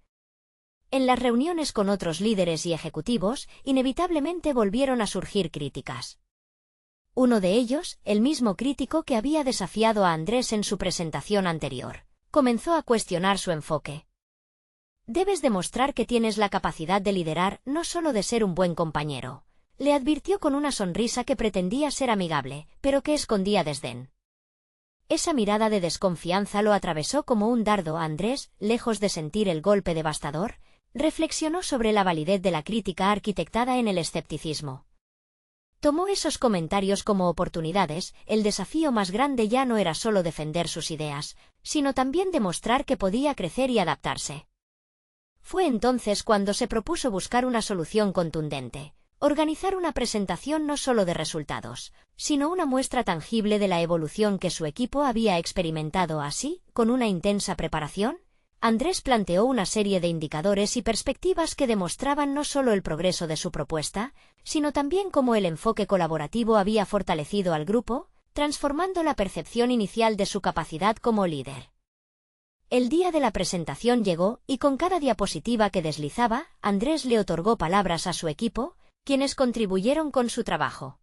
Speaker 1: En las reuniones con otros líderes y ejecutivos, inevitablemente volvieron a surgir críticas. Uno de ellos, el mismo crítico que había desafiado a Andrés en su presentación anterior, comenzó a cuestionar su enfoque. Debes demostrar que tienes la capacidad de liderar, no solo de ser un buen compañero, le advirtió con una sonrisa que pretendía ser amigable, pero que escondía desdén. Esa mirada de desconfianza lo atravesó como un dardo. Andrés, lejos de sentir el golpe devastador, reflexionó sobre la validez de la crítica arquitectada en el escepticismo. Tomó esos comentarios como oportunidades. El desafío más grande ya no era solo defender sus ideas, sino también demostrar que podía crecer y adaptarse. Fue entonces cuando se propuso buscar una solución contundente, organizar una presentación no solo de resultados, sino una muestra tangible de la evolución que su equipo había experimentado. Así, con una intensa preparación, Andrés planteó una serie de indicadores y perspectivas que demostraban no solo el progreso de su propuesta, sino también cómo el enfoque colaborativo había fortalecido al grupo, transformando la percepción inicial de su capacidad como líder. El día de la presentación llegó, y con cada diapositiva que deslizaba, Andrés le otorgó palabras a su equipo, quienes contribuyeron con su trabajo.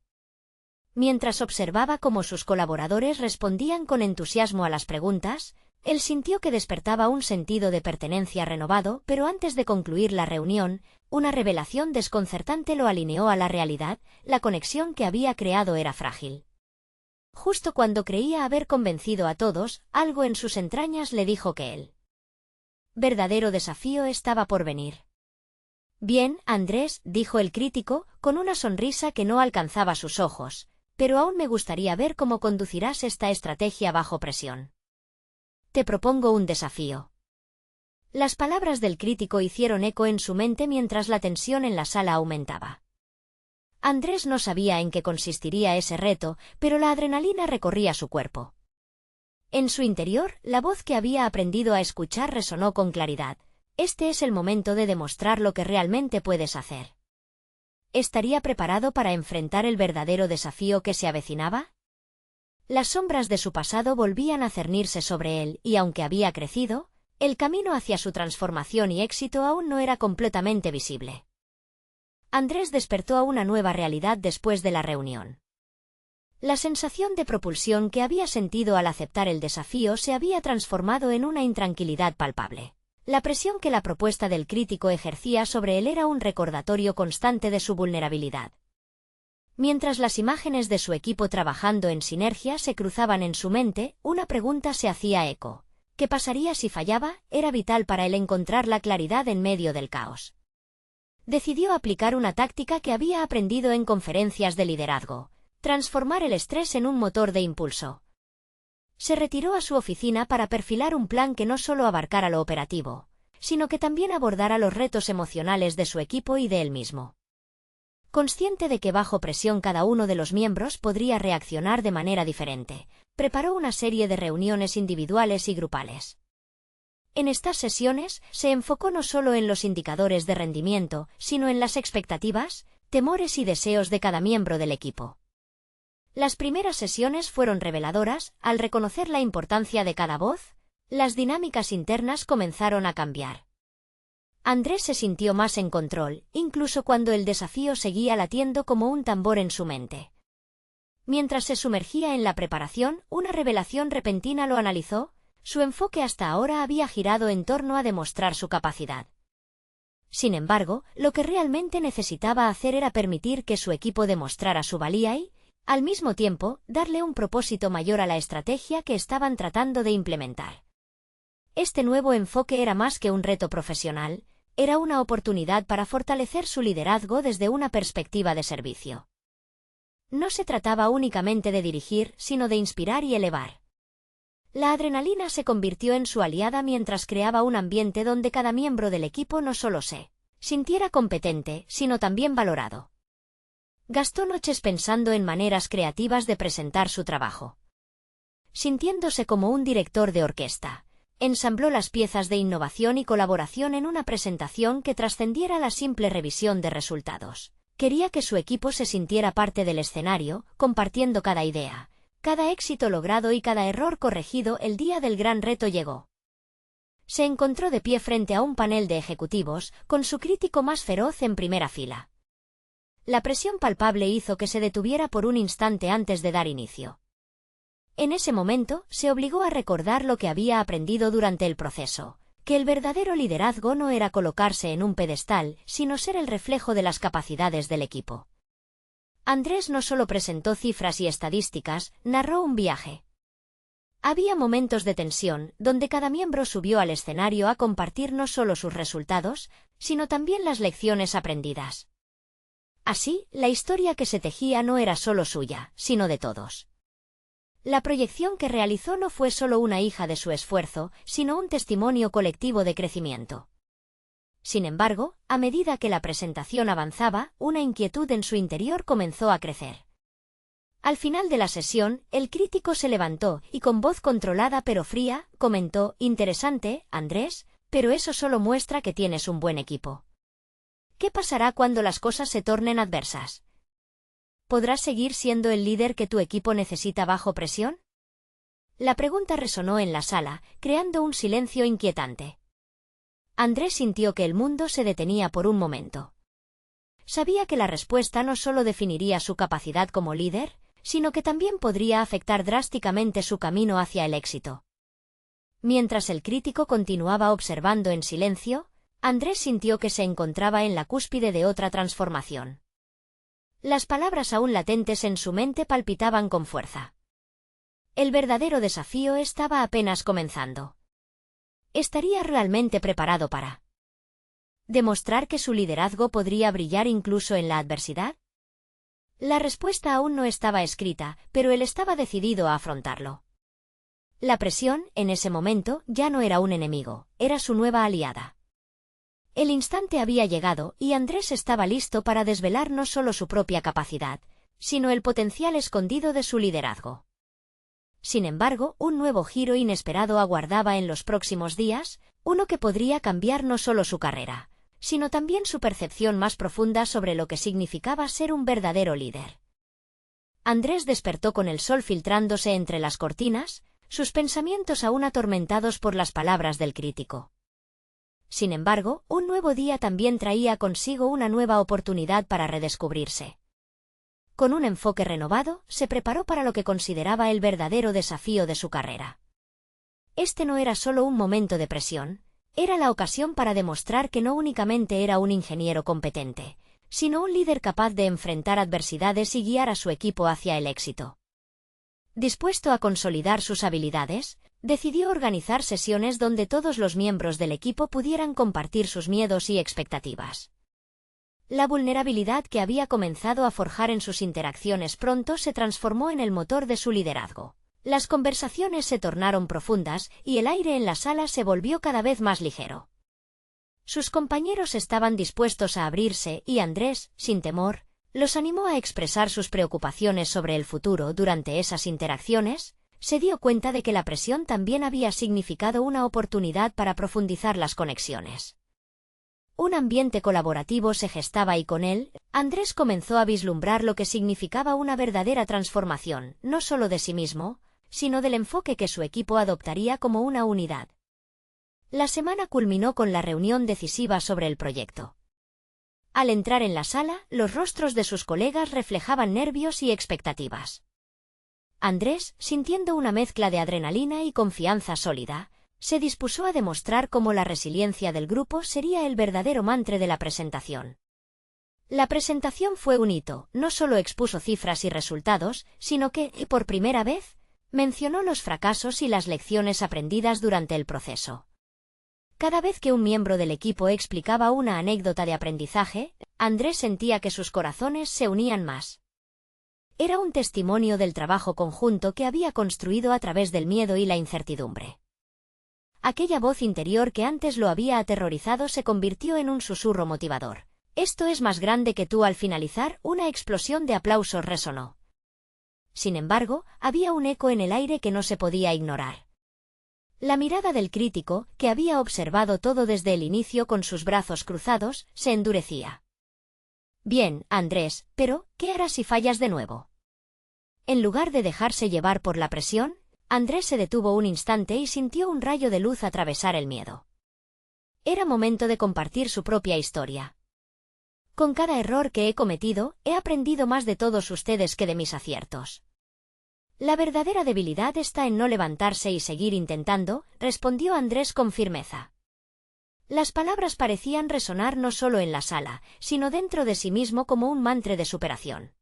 Speaker 1: Mientras observaba cómo sus colaboradores respondían con entusiasmo a las preguntas, él sintió que despertaba un sentido de pertenencia renovado. Pero antes de concluir la reunión, una revelación desconcertante lo alineó a la realidad. La conexión que había creado era frágil. Justo cuando creía haber convencido a todos, algo en sus entrañas le dijo que el verdadero desafío estaba por venir. Bien, Andrés, dijo el crítico, con una sonrisa que no alcanzaba sus ojos, pero aún me gustaría ver cómo conducirás esta estrategia bajo presión. Te propongo un desafío. Las palabras del crítico hicieron eco en su mente mientras la tensión en la sala aumentaba. Andrés no sabía en qué consistiría ese reto, pero la adrenalina recorría su cuerpo. En su interior, la voz que había aprendido a escuchar resonó con claridad. Este es el momento de demostrar lo que realmente puedes hacer. ¿Estaría preparado para enfrentar el verdadero desafío que se avecinaba? Las sombras de su pasado volvían a cernirse sobre él, y aunque había crecido, el camino hacia su transformación y éxito aún no era completamente visible. Andrés despertó a una nueva realidad después de la reunión. La sensación de propulsión que había sentido al aceptar el desafío se había transformado en una intranquilidad palpable. La presión que la propuesta del crítico ejercía sobre él era un recordatorio constante de su vulnerabilidad. Mientras las imágenes de su equipo trabajando en sinergia se cruzaban en su mente, una pregunta se hacía eco. ¿Qué pasaría si fallaba? Era vital para él encontrar la claridad en medio del caos. Decidió aplicar una táctica que había aprendido en conferencias de liderazgo: transformar el estrés en un motor de impulso. Se retiró a su oficina para perfilar un plan que no solo abarcara lo operativo, sino que también abordara los retos emocionales de su equipo y de él mismo. Consciente de que bajo presión cada uno de los miembros podría reaccionar de manera diferente, preparó una serie de reuniones individuales y grupales. En estas sesiones, se enfocó no solo en los indicadores de rendimiento, sino en las expectativas, temores y deseos de cada miembro del equipo. Las primeras sesiones fueron reveladoras. Al reconocer la importancia de cada voz, las dinámicas internas comenzaron a cambiar. Andrés se sintió más en control, incluso cuando el desafío seguía latiendo como un tambor en su mente. Mientras se sumergía en la preparación, una revelación repentina lo analizó. Su enfoque hasta ahora había girado en torno a demostrar su capacidad. Sin embargo, lo que realmente necesitaba hacer era permitir que su equipo demostrara su valía y, al mismo tiempo, darle un propósito mayor a la estrategia que estaban tratando de implementar. Este nuevo enfoque era más que un reto profesional, era una oportunidad para fortalecer su liderazgo desde una perspectiva de servicio. No se trataba únicamente de dirigir, sino de inspirar y elevar. La adrenalina se convirtió en su aliada mientras creaba un ambiente donde cada miembro del equipo no solo se sintiera competente, sino también valorado. Gastó noches pensando en maneras creativas de presentar su trabajo. Sintiéndose como un director de orquesta, ensambló las piezas de innovación y colaboración en una presentación que trascendiera la simple revisión de resultados. Quería que su equipo se sintiera parte del escenario, compartiendo cada idea, cada éxito logrado y cada error corregido. El día del gran reto llegó. Se encontró de pie frente a un panel de ejecutivos, con su crítico más feroz en primera fila. La presión palpable hizo que se detuviera por un instante antes de dar inicio. En ese momento, se obligó a recordar lo que había aprendido durante el proceso, que el verdadero liderazgo no era colocarse en un pedestal, sino ser el reflejo de las capacidades del equipo. Andrés no solo presentó cifras y estadísticas, narró un viaje. Había momentos de tensión, donde cada miembro subió al escenario a compartir no solo sus resultados, sino también las lecciones aprendidas. Así, la historia que se tejía no era solo suya, sino de todos. La proyección que realizó no fue solo una hija de su esfuerzo, sino un testimonio colectivo de crecimiento. Sin embargo, a medida que la presentación avanzaba, una inquietud en su interior comenzó a crecer. Al final de la sesión, el crítico se levantó y con voz controlada pero fría, comentó: «Interesante, Andrés, pero eso solo muestra que tienes un buen equipo. ¿Qué pasará cuando las cosas se tornen adversas? ¿Podrás seguir siendo el líder que tu equipo necesita bajo presión?» La pregunta resonó en la sala, creando un silencio inquietante. Andrés sintió que el mundo se detenía por un momento. Sabía que la respuesta no solo definiría su capacidad como líder, sino que también podría afectar drásticamente su camino hacia el éxito. Mientras el crítico continuaba observando en silencio, Andrés sintió que se encontraba en la cúspide de otra transformación. Las palabras aún latentes en su mente palpitaban con fuerza. El verdadero desafío estaba apenas comenzando. ¿Estaría realmente preparado para demostrar que su liderazgo podría brillar incluso en la adversidad? La respuesta aún no estaba escrita, pero él estaba decidido a afrontarlo. La presión, en ese momento, ya no era un enemigo, era su nueva aliada. El instante había llegado, y Andrés estaba listo para desvelar no solo su propia capacidad, sino el potencial escondido de su liderazgo. Sin embargo, un nuevo giro inesperado aguardaba en los próximos días, uno que podría cambiar no solo su carrera, sino también su percepción más profunda sobre lo que significaba ser un verdadero líder. Andrés despertó con el sol filtrándose entre las cortinas, sus pensamientos aún atormentados por las palabras del crítico. Sin embargo, un nuevo día también traía consigo una nueva oportunidad para redescubrirse. Con un enfoque renovado, se preparó para lo que consideraba el verdadero desafío de su carrera. Este no era solo un momento de presión, era la ocasión para demostrar que no únicamente era un ingeniero competente, sino un líder capaz de enfrentar adversidades y guiar a su equipo hacia el éxito. Dispuesto a consolidar sus habilidades, decidió organizar sesiones donde todos los miembros del equipo pudieran compartir sus miedos y expectativas. La vulnerabilidad que había comenzado a forjar en sus interacciones pronto se transformó en el motor de su liderazgo. Las conversaciones se tornaron profundas y el aire en la sala se volvió cada vez más ligero. Sus compañeros estaban dispuestos a abrirse y Andrés, sin temor, los animó a expresar sus preocupaciones sobre el futuro. Durante esas interacciones, se dio cuenta de que la presión también había significado una oportunidad para profundizar las conexiones. Un ambiente colaborativo se gestaba y con él, Andrés comenzó a vislumbrar lo que significaba una verdadera transformación, no solo de sí mismo, sino del enfoque que su equipo adoptaría como una unidad. La semana culminó con la reunión decisiva sobre el proyecto. Al entrar en la sala, los rostros de sus colegas reflejaban nervios y expectativas. Andrés, sintiendo una mezcla de adrenalina y confianza sólida, se dispuso a demostrar cómo la resiliencia del grupo sería el verdadero mantra de la presentación. La presentación fue un hito, no solo expuso cifras y resultados, sino que, por primera vez, mencionó los fracasos y las lecciones aprendidas durante el proceso. Cada vez que un miembro del equipo explicaba una anécdota de aprendizaje, Andrés sentía que sus corazones se unían más. Era un testimonio del trabajo conjunto que había construido a través del miedo y la incertidumbre. Aquella voz interior que antes lo había aterrorizado se convirtió en un susurro motivador. «Esto es más grande que tú». Al finalizar, una explosión de aplausos resonó. Sin embargo, había un eco en el aire que no se podía ignorar. La mirada del crítico, que había observado todo desde el inicio con sus brazos cruzados, se endurecía. «Bien, Andrés, pero, ¿qué harás si fallas de nuevo?». En lugar de dejarse llevar por la presión, Andrés se detuvo un instante y sintió un rayo de luz atravesar el miedo. Era momento de compartir su propia historia. «Con cada error que he cometido, he aprendido más de todos ustedes que de mis aciertos. La verdadera debilidad está en no levantarse y seguir intentando», respondió Andrés con firmeza. Las palabras parecían resonar no solo en la sala, sino dentro de sí mismo como un mantra de superación.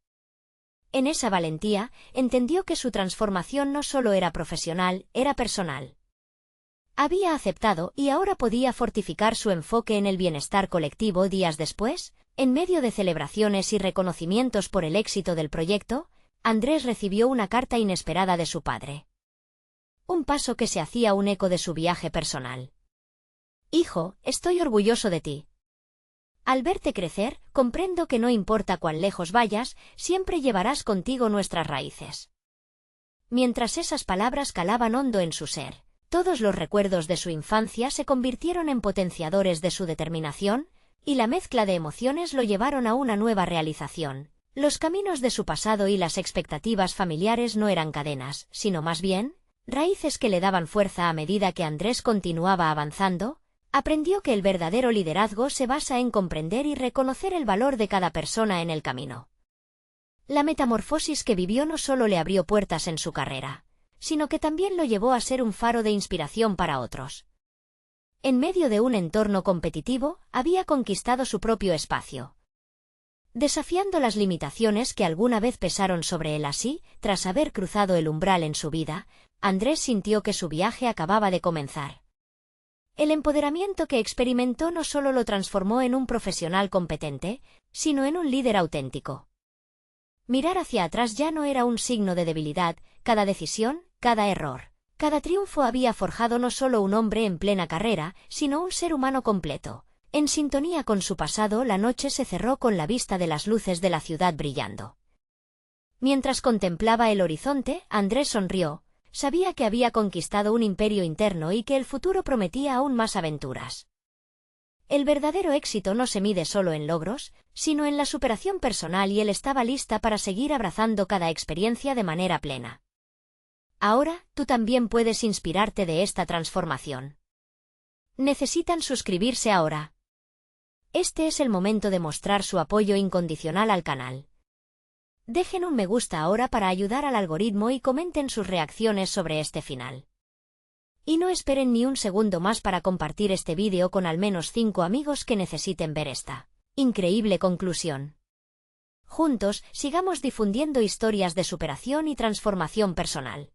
Speaker 1: En esa valentía, entendió que su transformación no solo era profesional, era personal. Había aceptado y ahora podía fortificar su enfoque en el bienestar colectivo. Días después, en medio de celebraciones y reconocimientos por el éxito del proyecto, Andrés recibió una carta inesperada de su padre. Un paso que se hacía un eco de su viaje personal. «Hijo, estoy orgulloso de ti. Al verte crecer, comprendo que no importa cuán lejos vayas, siempre llevarás contigo nuestras raíces». Mientras esas palabras calaban hondo en su ser, todos los recuerdos de su infancia se convirtieron en potenciadores de su determinación, y la mezcla de emociones lo llevaron a una nueva realización. Los caminos de su pasado y las expectativas familiares no eran cadenas, sino más bien, raíces que le daban fuerza a medida que Andrés continuaba avanzando. Aprendió que el verdadero liderazgo se basa en comprender y reconocer el valor de cada persona en el camino. La metamorfosis que vivió no solo le abrió puertas en su carrera, sino que también lo llevó a ser un faro de inspiración para otros. En medio de un entorno competitivo, había conquistado su propio espacio, desafiando las limitaciones que alguna vez pesaron sobre él. Así, tras haber cruzado el umbral en su vida, Andrés sintió que su viaje acababa de comenzar. El empoderamiento que experimentó no solo lo transformó en un profesional competente, sino en un líder auténtico. Mirar hacia atrás ya no era un signo de debilidad. Cada decisión, cada error, cada triunfo había forjado no solo un hombre en plena carrera, sino un ser humano completo. En sintonía con su pasado, la noche se cerró con la vista de las luces de la ciudad brillando. Mientras contemplaba el horizonte, Andrés sonrió. Sabía que había conquistado un imperio interno y que el futuro prometía aún más aventuras. El verdadero éxito no se mide solo en logros, sino en la superación personal, y él estaba lista para seguir abrazando cada experiencia de manera plena. Ahora, tú también puedes inspirarte de esta transformación. Necesitan suscribirse ahora. Este es el momento de mostrar su apoyo incondicional al canal. Dejen un me gusta ahora para ayudar al algoritmo y comenten sus reacciones sobre este final. Y no esperen ni un segundo más para compartir este vídeo con al menos 5 amigos que necesiten ver esta increíble conclusión. Juntos, sigamos difundiendo historias de superación y transformación personal.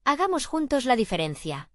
Speaker 1: Hagamos juntos la diferencia.